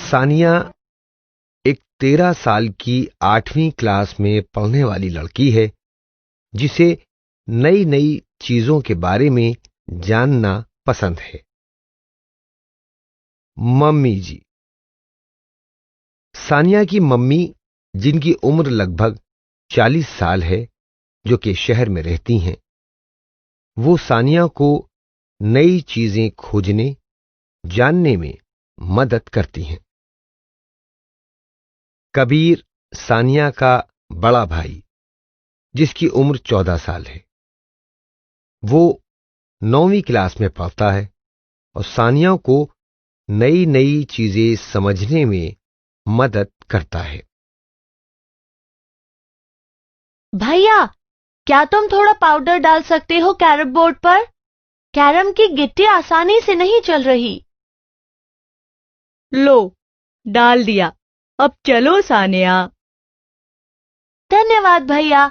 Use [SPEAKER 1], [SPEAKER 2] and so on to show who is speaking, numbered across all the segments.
[SPEAKER 1] सानिया एक 13 साल की 8वीं क्लास में पढ़ने वाली लड़की है जिसे नई नई चीजों के बारे में जानना पसंद है। मम्मी जी। सानिया की मम्मी, जिनकी उम्र लगभग 40 साल है, जो कि शहर में रहती हैं, वो सानिया को नई चीजें खोजने, जानने में मदद करती हैं। कबीर, सानिया का बड़ा भाई, जिसकी उम्र 14 साल है, वो 9वीं क्लास में पढ़ता है और सानिया को नई नई चीजें समझने में मदद करता है।
[SPEAKER 2] भैया, क्या तुम थोड़ा पाउडर डाल सकते हो कैरम बोर्ड पर? कैरम की गिट्टी आसानी से नहीं चल रही।
[SPEAKER 3] लो, डाल दिया। अब चलो सानिया।
[SPEAKER 2] धन्यवाद भैया।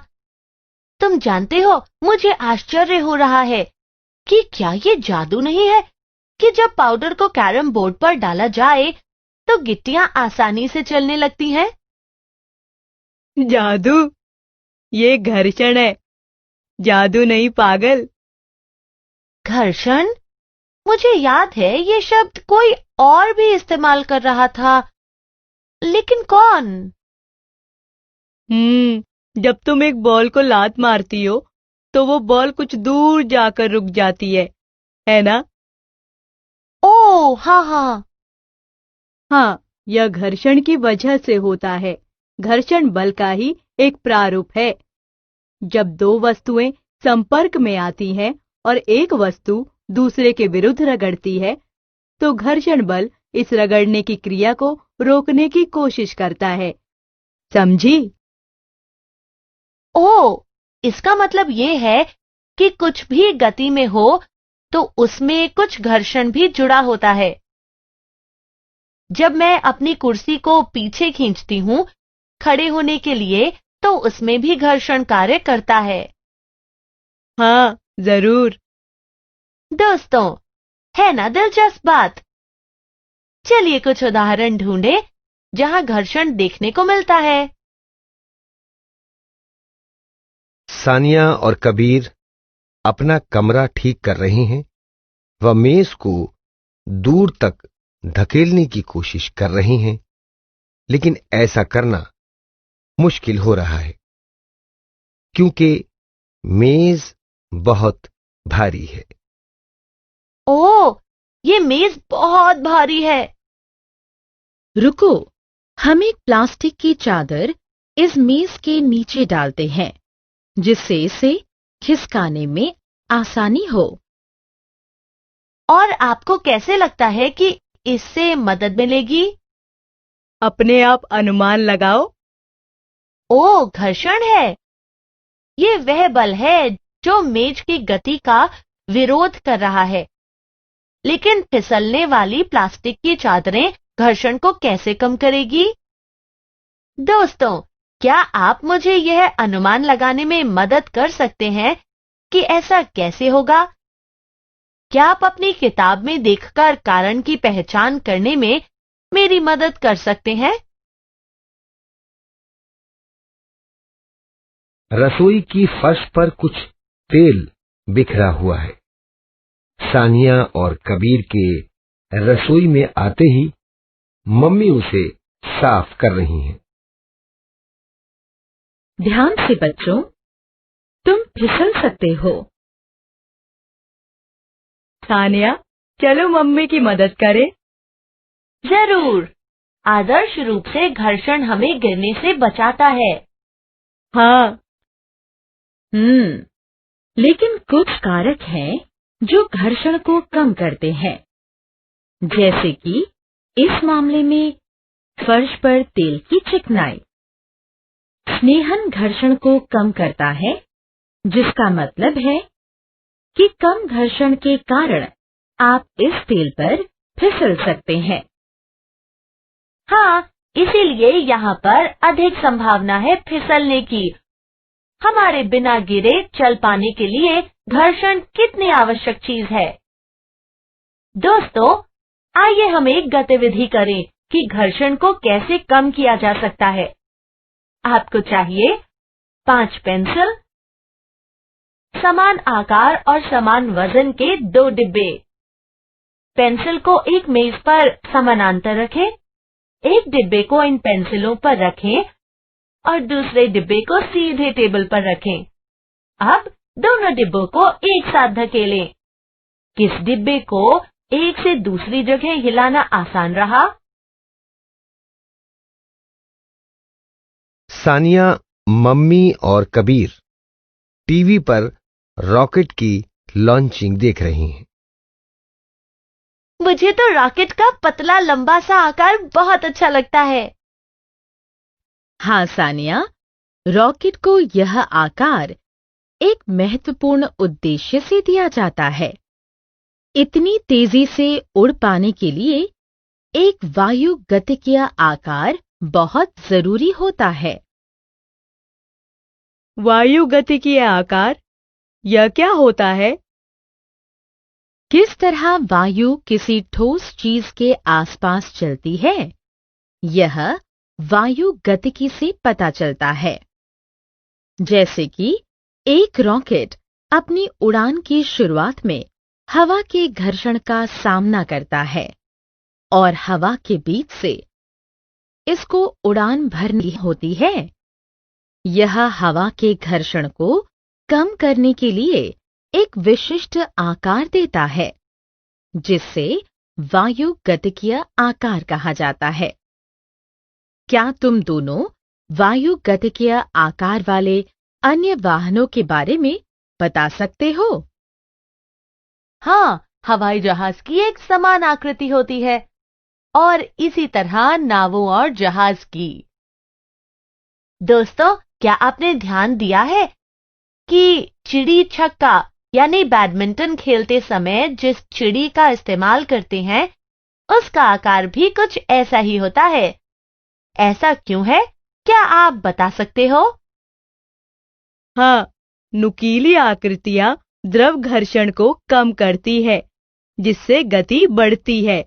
[SPEAKER 2] तुम जानते हो, मुझे आश्चर्य हो रहा है कि क्या ये जादू नहीं है कि जब पाउडर को कैरम बोर्ड पर डाला जाए तो गिट्टियां आसानी से चलने लगती हैं।
[SPEAKER 3] जादू? ये घर्षण है, जादू नहीं पागल।
[SPEAKER 2] घर्षण? मुझे याद है ये शब्द कोई और भी इस्तेमाल कर रहा था, लेकिन कौन?
[SPEAKER 3] जब तुम एक बॉल को लात मारती हो तो वो बॉल कुछ दूर जाकर रुक जाती है ना?
[SPEAKER 2] ओह, हाँ।
[SPEAKER 3] हाँ, यह घर्षण की वजह से होता है। घर्षण बल का ही एक प्रारूप है। जब दो वस्तुएं संपर्क में आती हैं और एक वस्तु दूसरे के विरुद्ध रगड़ती है, तो घर्षण बल इस रगड़ने की क्रिया को रोकने की कोशिश करता है। समझी?
[SPEAKER 2] ओह, इसका मतलब ये है कि कुछ भी गति में हो तो उसमें कुछ घर्षण भी जुड़ा होता है। जब मैं अपनी कुर्सी को पीछे खींचती हूँ खड़े होने के लिए, तो उसमें भी घर्षण कार्य करता है।
[SPEAKER 3] हाँ, जरूर।
[SPEAKER 2] दोस्तों, है ना दिलचस्प बात? चलिए कुछ उदाहरण ढूंढे जहां घर्षण देखने को मिलता है।
[SPEAKER 1] सानिया और कबीर अपना कमरा ठीक कर रहे हैं। वह मेज को दूर तक धकेलने की कोशिश कर रहे हैं, लेकिन ऐसा करना मुश्किल हो रहा है क्योंकि मेज बहुत भारी है।
[SPEAKER 2] ओह, ये मेज बहुत भारी है।
[SPEAKER 4] रुको, हम एक प्लास्टिक की चादर इस मेज के नीचे डालते हैं, जिससे इसे खिसकाने में आसानी हो।
[SPEAKER 2] और आपको कैसे लगता है कि इससे मदद मिलेगी?
[SPEAKER 3] अपने आप अनुमान लगाओ।
[SPEAKER 2] ओह, घर्षण है। ये वह बल है जो मेज की गति का विरोध कर रहा है। लेकिन फिसलने वाली प्लास्टिक की चादरें घर्षण को कैसे कम करेगी? दोस्तों, क्या आप मुझे यह अनुमान लगाने में मदद कर सकते हैं कि ऐसा कैसे होगा? क्या आप अपनी किताब में देखकर कारण की पहचान करने में मेरी मदद कर सकते हैं?
[SPEAKER 1] रसोई की फर्श पर कुछ तेल बिखरा हुआ है। सानिया और कबीर के रसोई में आते ही मम्मी उसे साफ कर रही हैं।
[SPEAKER 4] ध्यान से बच्चों, तुम फिसल सकते हो।
[SPEAKER 3] सानिया, चलो मम्मी की मदद करें।
[SPEAKER 2] जरूर। आदर्श रूप से घर्षण हमें गिरने से बचाता है।
[SPEAKER 3] हाँ।
[SPEAKER 4] लेकिन कुछ कारक हैं जो घर्षण को कम करते हैं, जैसे कि इस मामले में फर्श पर तेल की चिकनाई। स्नेहन घर्षण को कम करता है, जिसका मतलब है कि कम घर्षण के कारण आप इस तेल पर फिसल सकते हैं।
[SPEAKER 2] हाँ, इसीलिए यहाँ पर अधिक संभावना है फिसलने की। हमारे बिना गिरे चल पाने के लिए घर्षण कितनी आवश्यक चीज है। दोस्तों, आइए हम एक गतिविधि करें कि घर्षण को कैसे कम किया जा सकता है। आपको चाहिए 5 पेंसिल, समान आकार और समान वजन के 2 डिब्बे। पेंसिल को एक मेज पर समानांतर रखें, एक डिब्बे को इन पेंसिलों पर रखें और दूसरे डिब्बे को सीधे टेबल पर रखें। अब दोनों डिब्बों को एक साथ धकेलें। किस डिब्बे को एक से दूसरी जगह हिलाना आसान रहा?
[SPEAKER 1] सानिया, मम्मी और कबीर टीवी पर रॉकेट की लॉन्चिंग देख रही हैं।
[SPEAKER 2] मुझे तो रॉकेट का पतला लंबा सा आकार बहुत अच्छा लगता है।
[SPEAKER 4] हाँ सानिया, रॉकेट को यह आकार एक महत्वपूर्ण उद्देश्य से दिया जाता है। इतनी तेजी से उड़ पाने के लिए एक वायु गतिकीय आकार बहुत जरूरी होता है।
[SPEAKER 3] वायु गतिकीय आकार, यह क्या होता है?
[SPEAKER 4] किस तरह वायु किसी ठोस चीज के आसपास चलती है, यह वायु गतिकी से पता चलता है। जैसे कि एक रॉकेट अपनी उड़ान की शुरुआत में हवा के घर्षण का सामना करता है और हवा के बीच से इसको उड़ान भरनी होती है। यह हवा के घर्षण को कम करने के लिए एक विशिष्ट आकार देता है, जिससे वायु गतिकीय आकार कहा जाता है। क्या तुम दोनों वायु गतिकीय आकार वाले अन्य वाहनों के बारे में बता सकते हो?
[SPEAKER 2] हाँ, हवाई जहाज की एक समान आकृति होती है और इसी तरह नावों और जहाज की। दोस्तों, क्या आपने ध्यान दिया है कि चिड़ी छक्का यानी बैडमिंटन खेलते समय जिस चिड़ी का इस्तेमाल करते हैं, उसका आकार भी कुछ ऐसा ही होता है। ऐसा क्यों है, क्या आप बता सकते हो?
[SPEAKER 3] हाँ, नुकीली आकृतियां द्रव घर्षण को कम करती है, जिससे गति बढ़ती है।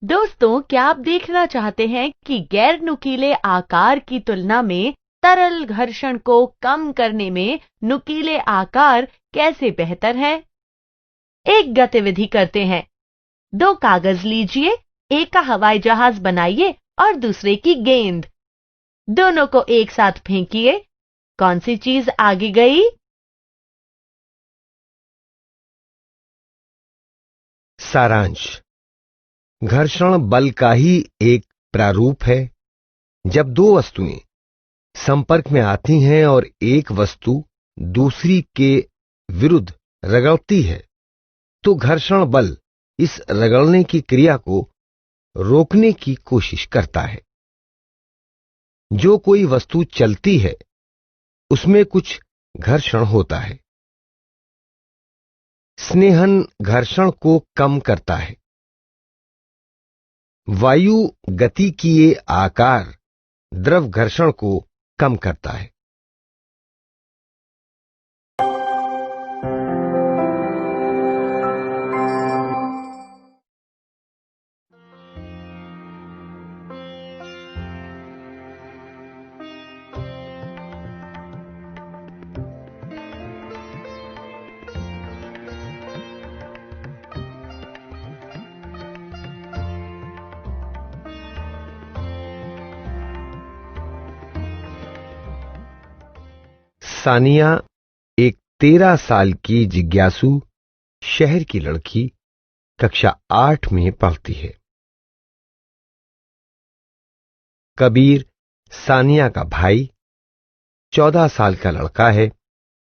[SPEAKER 2] दोस्तों, क्या आप देखना चाहते हैं कि गैर नुकीले आकार की तुलना में तरल घर्षण को कम करने में नुकीले आकार कैसे बेहतर हैं? एक गतिविधि करते हैं। 2 कागज लीजिए, एक का हवाई जहाज बनाइए और दूसरे की गेंद। दोनों को एक साथ फेंकिए। कौन सी चीज आगे गई?
[SPEAKER 1] सारांश: घर्षण बल का ही एक प्रारूप है। जब 2 वस्तुएं संपर्क में आती हैं और एक वस्तु दूसरी के विरुद्ध रगड़ती है, तो घर्षण बल इस रगड़ने की क्रिया को रोकने की कोशिश करता है। जो कोई वस्तु चलती है, उसमें कुछ घर्षण होता है। स्नेहन घर्षण को कम करता है। वायु गतिकीय आकार द्रव घर्षण को कम करता है। सानिया एक 13 साल की जिज्ञासु शहर की लड़की कक्षा 8 में पढ़ती है। कबीर सानिया का भाई 14 साल का लड़का है,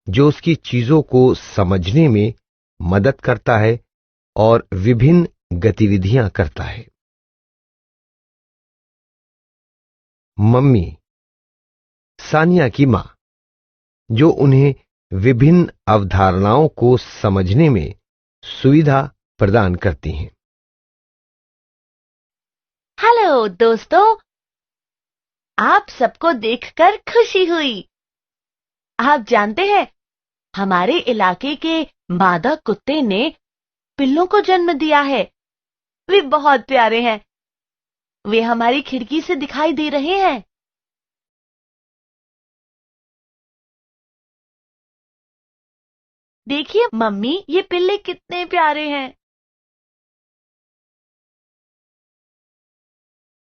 [SPEAKER 1] जो उसकी चीजों को समझने में मदद करता है और विभिन्न गतिविधियां करता है। मम्मी सानिया की मां, जो उन्हें विभिन्न अवधारणाओं को समझने में सुविधा प्रदान करती हैं।
[SPEAKER 2] हेलो दोस्तों, आप सबको देखकर खुशी हुई। आप जानते हैं, हमारे इलाके के मादा कुत्ते ने पिल्लों को जन्म दिया है वे बहुत प्यारे हैं। वे हमारी खिड़की से दिखाई दे रहे हैं। देखिए मम्मी, ये पिल्ले कितने प्यारे हैं।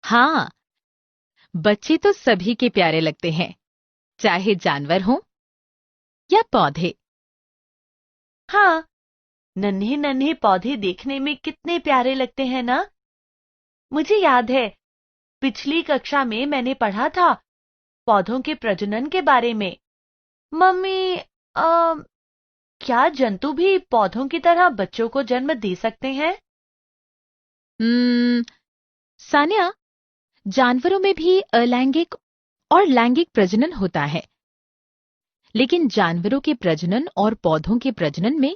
[SPEAKER 4] हाँ, बच्चे तो सभी के प्यारे लगते हैं, चाहे जानवर हों या पौधे।
[SPEAKER 2] हाँ, नन्हे नन्हे पौधे देखने में कितने प्यारे लगते हैं ना। मुझे याद है, पिछली कक्षा में मैंने पढ़ा था पौधों के प्रजनन के बारे में। मम्मी, क्या जंतु भी पौधों की तरह बच्चों को जन्म दे सकते हैं?
[SPEAKER 4] सानिया, जानवरों में भी अलैंगिक और लैंगिक प्रजनन होता है, लेकिन जानवरों के प्रजनन और पौधों के प्रजनन में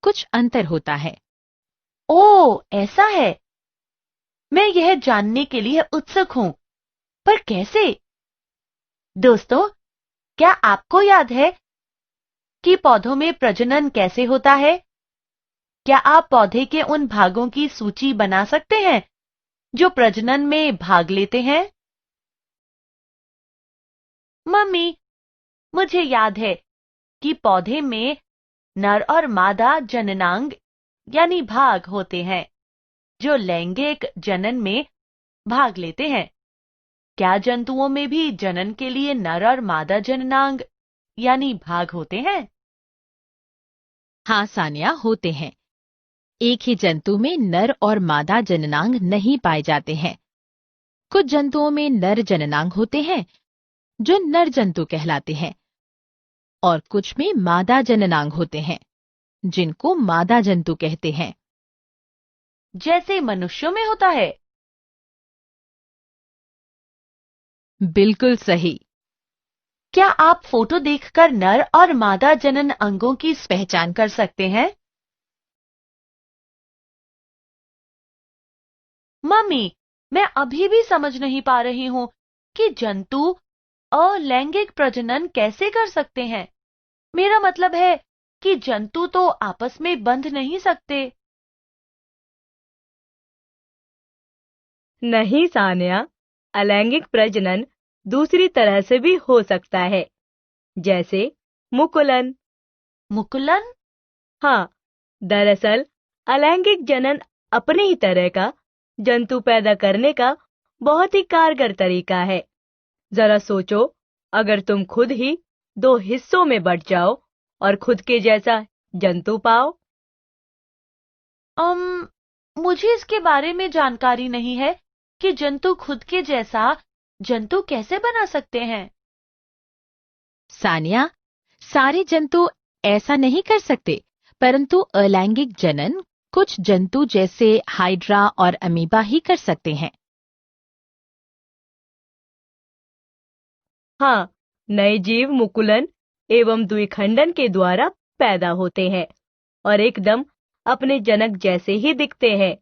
[SPEAKER 4] कुछ अंतर होता है।
[SPEAKER 2] ओह, ऐसा है। मैं यह जानने के लिए उत्सुक हूं, पर कैसे? दोस्तों, क्या आपको याद है कि पौधों में प्रजनन कैसे होता है? क्या आप पौधे के उन भागों की सूची बना सकते हैं जो प्रजनन में भाग लेते हैं? मम्मी, मुझे याद है कि पौधे में नर और मादा जननांग यानी भाग होते हैं जो लैंगिक जनन में भाग लेते हैं। क्या जंतुओं में भी जनन के लिए नर और मादा जननांग यानी भाग होते हैं?
[SPEAKER 4] हाँ सानिया, होते हैं। एक ही जंतु में नर और मादा जननांग नहीं पाए जाते हैं। कुछ जंतुओं में नर जननांग होते हैं जो नर जंतु कहलाते हैं, और कुछ में मादा जननांग होते हैं जिनको मादा जंतु कहते हैं।
[SPEAKER 2] जैसे मनुष्यों में होता है।
[SPEAKER 4] बिल्कुल सही।
[SPEAKER 2] क्या आप फोटो देखकर नर और मादा जनन अंगों की पहचान कर सकते हैं? मम्मी, मैं अभी भी समझ नहीं पा रही हूं कि जंतु अलैंगिक प्रजनन कैसे कर सकते हैं। मेरा मतलब है कि जंतु तो आपस में बंध नहीं सकते।
[SPEAKER 3] नहीं सानिया, अलैंगिक प्रजनन दूसरी तरह से भी हो सकता है, जैसे मुकुलन।
[SPEAKER 2] मुकुलन?
[SPEAKER 3] हाँ, दरअसल अलैंगिक जनन अपनी ही तरह का जंतु पैदा करने का बहुत ही कारगर तरीका है। जरा सोचो, अगर तुम खुद ही दो हिस्सों में बंट जाओ और खुद के जैसा जंतु पाओ।
[SPEAKER 2] मुझे इसके बारे में जानकारी नहीं है कि जंतु खुद के जैसा जंतु कैसे बना सकते हैं।
[SPEAKER 4] सानिया, सारे जंतु ऐसा नहीं कर सकते, परंतु अलैंगिक जनन कुछ जंतु जैसे हाइड्रा और अमीबा ही कर सकते हैं।
[SPEAKER 3] हाँ, नए जीव मुकुलन एवं द्विखंडन के द्वारा पैदा होते हैं और एकदम अपने जनक जैसे ही दिखते हैं।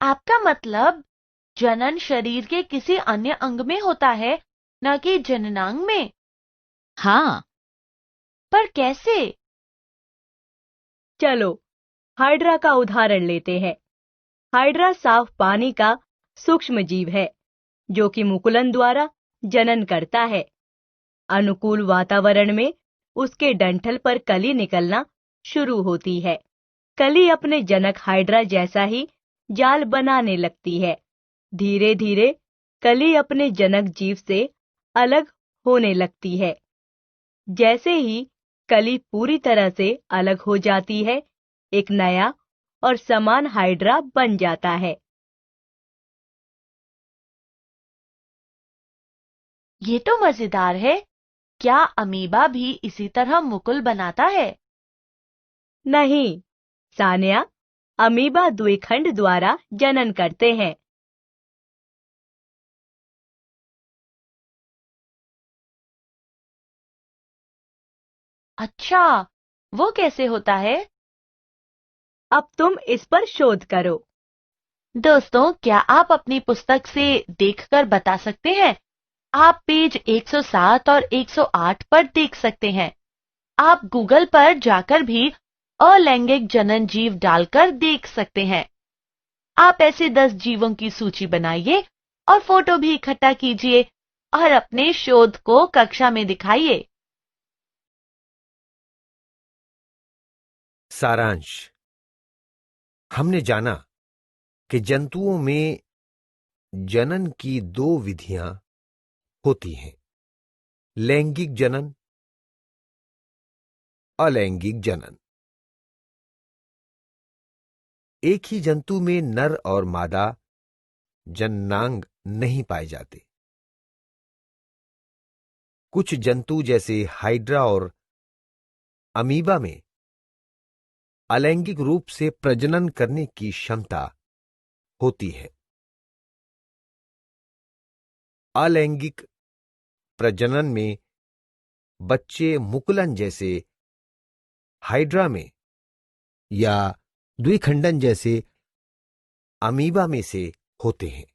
[SPEAKER 2] आपका मतलब जनन शरीर के किसी अन्य अंग में होता है, न कि जननांग में?
[SPEAKER 4] हाँ,
[SPEAKER 2] पर कैसे?
[SPEAKER 3] चलो, हाइड्रा का उदाहरण लेते हैं। हाइड्रा साफ पानी का सूक्ष्म जीव है जो कि मुकुलन द्वारा जनन करता है। अनुकूल वातावरण में उसके डंठल पर कली निकलना शुरू होती है। कली अपने जनक हाइड्रा जैसा ही जाल बनाने लगती है। धीरे धीरे कली अपने जनक जीव से अलग होने लगती है। जैसे ही कली पूरी तरह से अलग हो जाती है, एक नया और समान हाइड्रा बन जाता है।
[SPEAKER 2] ये तो मजेदार है। क्या अमीबा भी इसी तरह मुकुल बनाता है?
[SPEAKER 3] नहीं सानिया, अमीबा द्विखंड द्वारा जनन करते हैं।
[SPEAKER 2] अच्छा, वो कैसे होता है?
[SPEAKER 3] अब तुम इस पर शोध करो।
[SPEAKER 2] दोस्तों, क्या आप अपनी पुस्तक से देखकर बता सकते हैं? आप पेज 107 और 108 पर देख सकते हैं। आप गूगल पर जाकर भी अलैंगिक जनन जीव डालकर देख सकते हैं। आप ऐसे 10 जीवों की सूची बनाइए और फोटो भी इकट्ठा कीजिए और अपने शोध को कक्षा में दिखाइए।
[SPEAKER 1] सारांश। हमने जाना कि जंतुओं में जनन की दो विधियां होती हैं, लैंगिक जनन, अलैंगिक जनन। एक ही जंतु में नर और मादा जननांग नहीं पाए जाते। कुछ जंतु जैसे हाइड्रा और अमीबा में अलैंगिक रूप से प्रजनन करने की क्षमता होती है। अलैंगिक प्रजनन में बच्चे मुकुलन जैसे हाइड्रा में या द्विखंडन जैसे अमीबा में से होते हैं।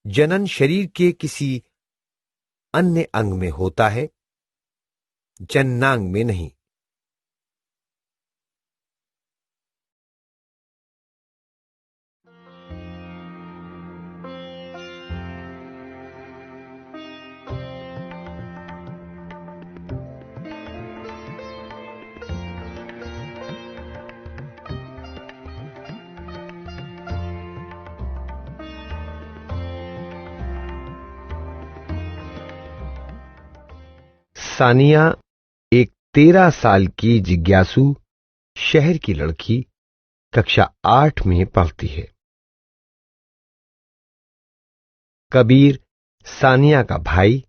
[SPEAKER 1] जनन शरीर के किसी अन्य अंग में होता है, जननांग में नहीं। सानिया एक 13 साल की जिज्ञासु शहर की लड़की कक्षा 8 में पढ़ती है। कबीर सानिया का भाई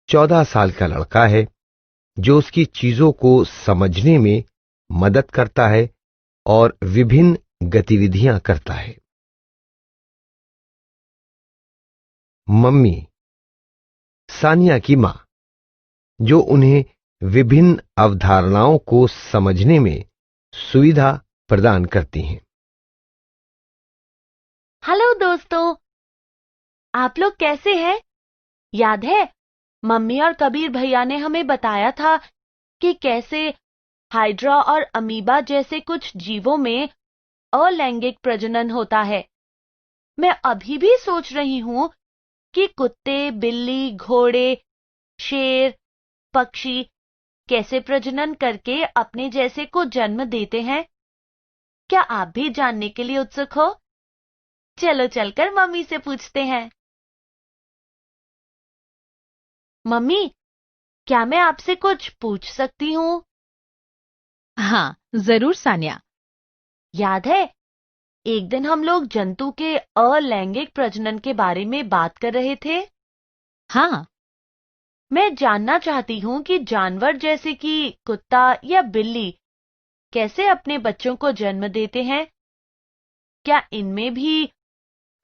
[SPEAKER 1] 14 साल का लड़का है जो उसकी चीजों को समझने में मदद करता है और विभिन्न गतिविधियां करता है। मम्मी सानिया की मां, जो उन्हें विभिन्न अवधारणाओं को समझने में सुविधा प्रदान करती हैं।
[SPEAKER 2] हेलो दोस्तों, आप लोग कैसे हैं? याद है, मम्मी और कबीर भैया ने हमें बताया था कि कैसे हाइड्रा और अमीबा जैसे कुछ जीवों में अलैंगिक प्रजनन होता है। मैं अभी भी सोच रही हूं कि कुत्ते, बिल्ली, घोड़े, शेर, पक्षी कैसे प्रजनन करके अपने जैसे को जन्म देते हैं। क्या आप भी जानने के लिए उत्सुक हो? चलो चलकर मम्मी से पूछते हैं। मम्मी, क्या मैं आपसे कुछ पूछ सकती हूँ?
[SPEAKER 4] हाँ, जरूर सानिया।
[SPEAKER 2] याद है, एक दिन हम लोग जंतु के अलैंगिक प्रजनन के बारे में बात कर रहे थे।
[SPEAKER 4] हाँ,
[SPEAKER 2] मैं जानना चाहती हूँ कि जानवर जैसे कि कुत्ता या बिल्ली कैसे अपने बच्चों को जन्म देते हैं। क्या इनमें भी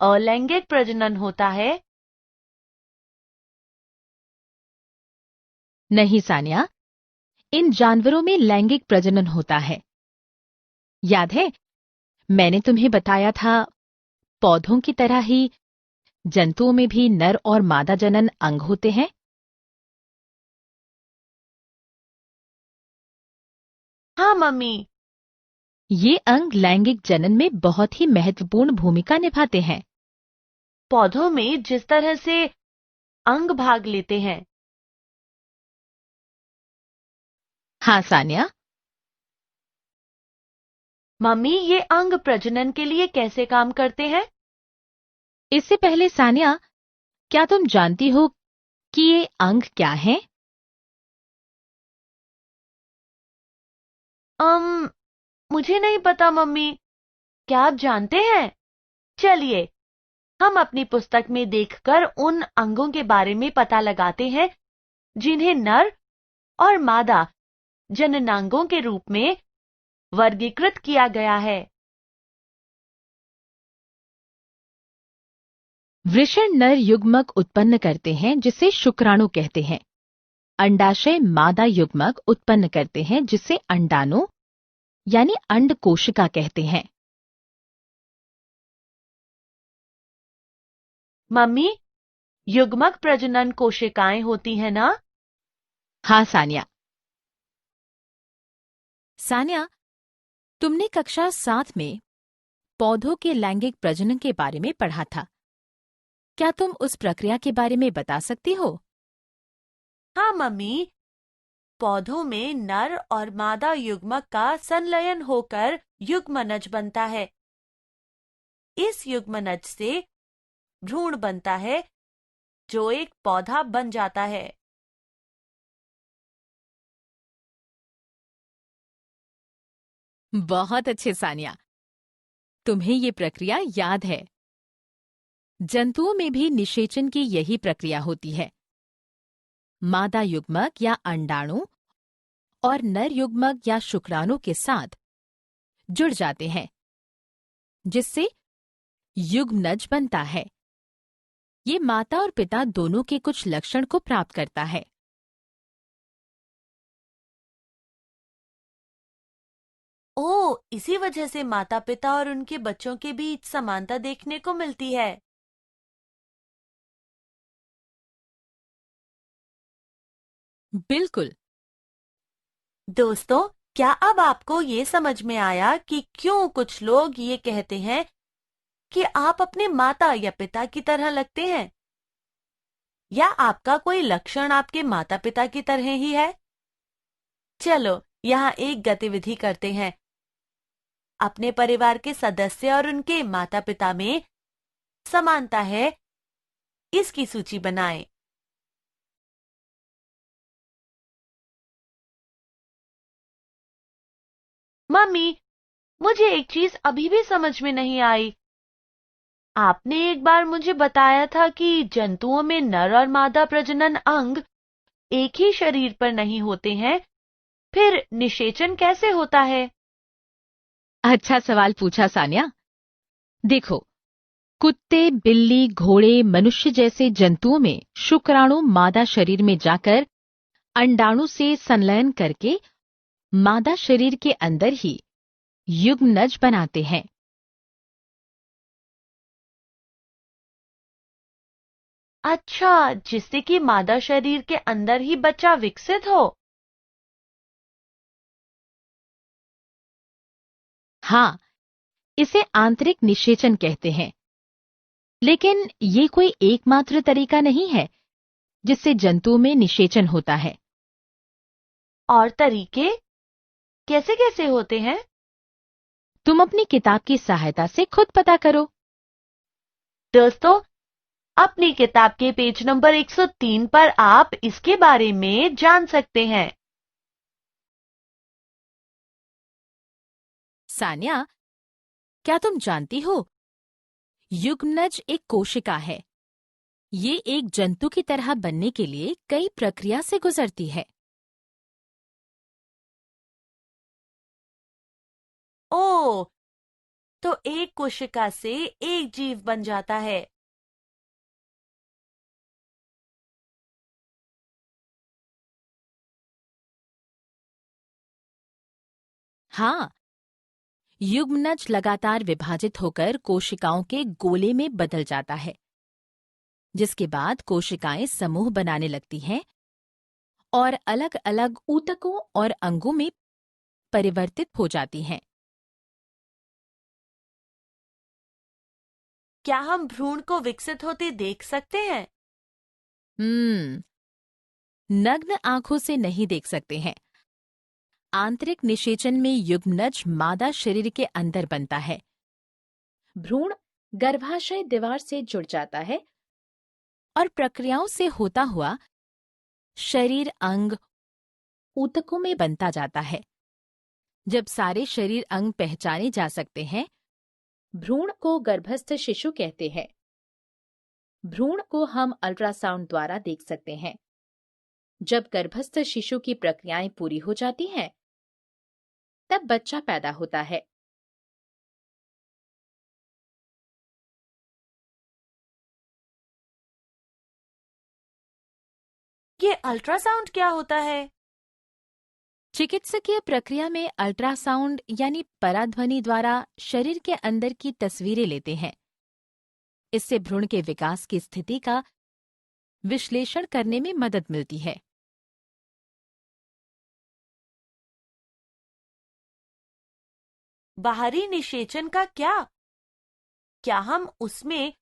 [SPEAKER 2] अलैंगिक प्रजनन होता है?
[SPEAKER 4] नहीं सानिया, इन जानवरों में लैंगिक प्रजनन होता है। याद है, मैंने तुम्हें बताया था, पौधों की तरह ही जंतुओं में भी नर और मादा जनन अंग होते हैं।
[SPEAKER 2] हाँ मम्मी।
[SPEAKER 4] ये अंग लैंगिक जनन में बहुत ही महत्वपूर्ण भूमिका निभाते हैं।
[SPEAKER 2] पौधों में जिस तरह से अंग भाग लेते हैं।
[SPEAKER 4] हाँ सानिया।
[SPEAKER 2] मम्मी, ये अंग प्रजनन के लिए कैसे काम करते हैं?
[SPEAKER 4] इससे पहले सानिया, क्या तुम जानती हो कि ये अंग क्या हैं?
[SPEAKER 2] मुझे नहीं पता मम्मी। क्या आप जानते हैं? चलिए, हम अपनी पुस्तक में देखकर उन अंगों के बारे में पता लगाते हैं जिन्हें नर और मादा जननांगों के रूप में वर्गीकृत किया गया है।
[SPEAKER 4] वृषण नर युग्मक उत्पन्न करते हैं जिसे शुक्राणु कहते हैं। अंडाशय मादा युग्मक उत्पन्न करते हैं जिसे अंडाणु यानी अंड कोशिका कहते हैं।
[SPEAKER 2] मम्मी, युग्मक प्रजनन कोशिकाएं होती हैं ना?
[SPEAKER 4] हाँ सानिया। सानिया, तुमने कक्षा 7 में पौधों के लैंगिक प्रजनन के बारे में पढ़ा था। क्या तुम उस प्रक्रिया के बारे में बता सकती हो?
[SPEAKER 2] हाँ मम्मी, पौधों में नर और मादा युग्मक का संलयन होकर युग्मनज बनता है। इस युग्मनज से भ्रूण बनता है जो एक पौधा बन जाता है।
[SPEAKER 4] बहुत अच्छे सानिया, तुम्हें ये प्रक्रिया याद है। जंतुओं में भी निषेचन की यही प्रक्रिया होती है। मादा युग्मक या अंडाणु और नर युग्मक या शुक्राणु के साथ जुड़ जाते हैं जिससे युग्मनज बनता है। ये माता और पिता दोनों के कुछ लक्षण को प्राप्त करता है।
[SPEAKER 2] ओह, इसी वजह से माता पिता और उनके बच्चों के बीच समानता देखने को मिलती है।
[SPEAKER 4] बिल्कुल।
[SPEAKER 2] दोस्तों, क्या अब आपको ये समझ में आया कि क्यों कुछ लोग ये कहते हैं कि आप अपने माता या पिता की तरह लगते हैं? या आपका कोई लक्षण आपके माता पिता की तरह ही है? चलो, यहाँ एक गतिविधि करते हैं। अपने परिवार के सदस्य और उनके माता पिता में समानता है, इसकी सूची बनाएं। मम्मी, मुझे एक चीज अभी भी समझ में नहीं आई। आपने एक बार मुझे बताया था कि जंतुओं में नर और मादा प्रजनन अंग एक ही शरीर पर नहीं होते हैं, फिर निषेचन कैसे होता है?
[SPEAKER 4] अच्छा सवाल पूछा सानिया। देखो, कुत्ते, बिल्ली, घोड़े, मनुष्य जैसे जंतुओं में शुक्राणु मादा शरीर में जाकर अंडाणु से संलयन करके मादा शरीर के अंदर ही युग्मनज बनाते हैं।
[SPEAKER 2] अच्छा, जिससे कि मादा शरीर के अंदर ही बच्चा विकसित हो।
[SPEAKER 4] हाँ, इसे आंतरिक निषेचन कहते हैं। लेकिन ये कोई एकमात्र तरीका नहीं है जिससे जंतुओं में निषेचन होता है।
[SPEAKER 2] और तरीके कैसे कैसे होते हैं?
[SPEAKER 4] तुम अपनी किताब की सहायता से खुद पता करो।
[SPEAKER 2] दोस्तों, अपनी किताब के पेज नंबर 103 पर आप इसके बारे में जान सकते हैं।
[SPEAKER 4] सानिया, क्या तुम जानती हो, युग्मनज एक कोशिका है। ये एक जंतु की तरह बनने के लिए कई प्रक्रिया से गुजरती है।
[SPEAKER 2] ओह, तो एक कोशिका से एक जीव बन जाता है।
[SPEAKER 4] हाँ, युग्मनज लगातार विभाजित होकर कोशिकाओं के गोले में बदल जाता है, जिसके बाद कोशिकाएं समूह बनाने लगती हैं और अलग-अलग ऊतकों और अंगों में परिवर्तित हो जाती हैं।
[SPEAKER 2] क्या हम भ्रूण को विकसित होते देख सकते हैं?
[SPEAKER 4] नग्न आंखों से नहीं देख सकते हैं। आंतरिक निषेचन में युग्मनज मादा शरीर के अंदर बनता है। भ्रूण गर्भाशय दीवार से जुड़ जाता है और प्रक्रियाओं से होता हुआ शरीर अंग ऊतकों में बनता जाता है। जब सारे शरीर अंग पहचाने जा सकते हैं, भ्रूण को गर्भस्थ शिशु कहते हैं। भ्रूण को हम अल्ट्रासाउंड द्वारा देख सकते हैं। जब गर्भस्थ शिशु की प्रक्रियाएं पूरी हो जाती हैं, तब बच्चा पैदा होता है।
[SPEAKER 2] ये अल्ट्रासाउंड क्या होता है?
[SPEAKER 4] चिकित्सकीय प्रक्रिया में अल्ट्रासाउंड यानी पराध्वनि द्वारा शरीर के अंदर की तस्वीरें लेते हैं। इससे भ्रूण के विकास की स्थिति का विश्लेषण करने में मदद मिलती है।
[SPEAKER 2] बाहरी निषेचन का क्या? क्या हम उसमें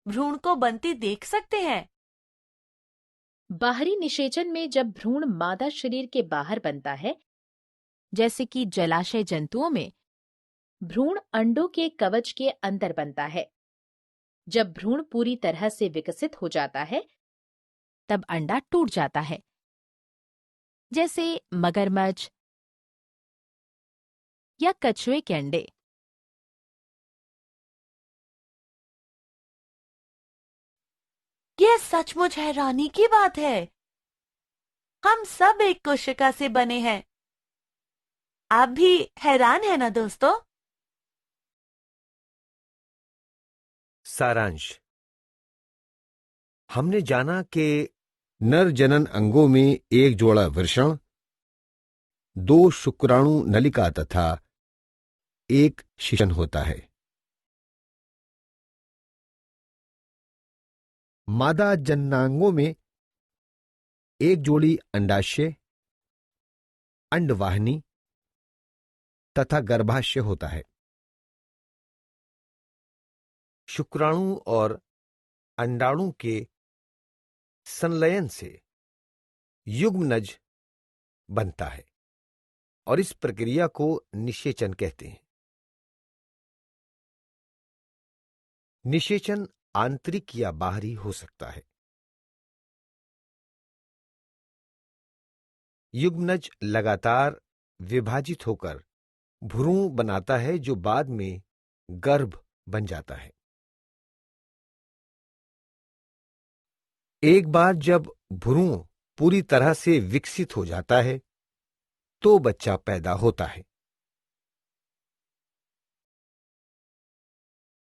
[SPEAKER 2] भ्रूण को बनते देख सकते हैं?
[SPEAKER 4] बाहरी निषेचन में जब भ्रूण मादा शरीर के बाहर बनता है, जैसे कि जलाशय जंतुओं में, भ्रूण अंडों के कवच के अंदर बनता है। जब भ्रूण पूरी तरह से विकसित हो जाता है, तब अंडा टूट जाता है। जैसे मगरमच्छ या कछुए के अंडे।
[SPEAKER 2] यह सचमुच हैरानी की बात है। हम सब एक कोशिका से बने हैं। आप भी हैरान हैं ना दोस्तों?
[SPEAKER 1] सारांश। हमने जाना कि नर जनन अंगों में एक जोड़ा वृषण, 2 शुक्राणु नलिका तथा एक शिशन होता है। मादा जननांगों में एक जोड़ी अंडाशय, अंडवाहिनी तथा गर्भाशय होता है। शुक्राणु और अंडाणु के संलयन से युग्मनज बनता है और इस प्रक्रिया को निषेचन कहते हैं। निषेचन आंतरिक या बाहरी हो सकता है। युग्मनज लगातार विभाजित होकर भ्रूण बनाता है जो बाद में गर्भ बन जाता है। एक बार जब भ्रूण पूरी तरह से विकसित हो जाता है तो बच्चा पैदा होता है।